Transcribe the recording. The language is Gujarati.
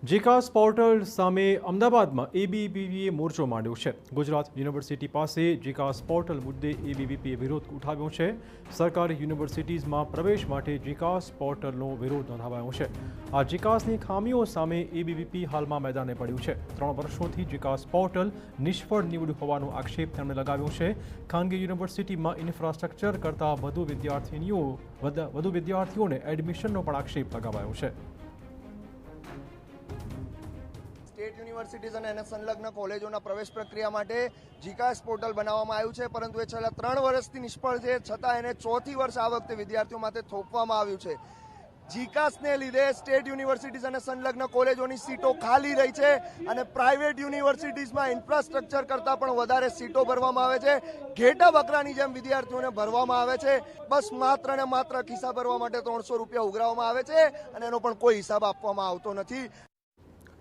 જીકાસ પોર્ટલ સામે અમદાવાદમાં એબીવીપીએ મોરચો માંડ્યો છે. ગુજરાત યુનિવર્સિટી પાસે જીકાસ પોર્ટલ મુદ્દે એબીવીપીએ વિરોધ ઉઠાવ્યો છે. સરકારી યુનિવર્સિટીઝમાં પ્રવેશ માટે જીકાસ પોર્ટલનો વિરોધ નોંધાવાયો છે. આ જીકાસની ખામીઓ સામે એબીવીપી હાલમાં મેદાને પડ્યું છે. 3 વર્ષોથી જીકાસ પોર્ટલ નિષ્ફળ નીવડ્યું હોવાનો આક્ષેપ તેમણે લગાવ્યો છે. ખાનગી યુનિવર્સિટીમાં ઇન્ફ્રાસ્ટ્રક્ચર કરતાં વધુ વિદ્યાર્થીઓને એડમિશનનો પણ આક્ષેપ લગાવાયો છે. સ્ટેટ યુનિવર્સિટીઝ અને એને સંલગ્ન કોલેજોના પ્રવેશ પ્રક્રિયા માટે જીકાસ પોર્ટલ બનાવવામાં આવ્યું છે, પરંતુ એ છેલ્લા 3 વર્ષથી નિષ્ફળ છે. છતાં એને ચોથી વર્ષ આ વખતે વિદ્યાર્થીઓ માટે થોપવામાં આવ્યું છે. જીકાસને લીધે સ્ટેટ યુનિવર્સિટીઝ અને સંલગ્ન કોલેજોની સીટો ખાલી રહી છે અને પ્રાઇવેટ યુનિવર્સિટીઝમાં ઇન્ફ્રાસ્ટ્રક્ચર કરતાં પણ વધારે સીટો ભરવામાં આવે છે. ઘેટા બકરાની જેમ વિદ્યાર્થીઓને ભરવામાં આવે છે. બસ માત્ર ને માત્ર ખિસ્સા ભરવા માટે 300 રૂપિયા ઉઘરાવવામાં આવે છે અને એનો પણ કોઈ હિસાબ આપવામાં આવતો નથી.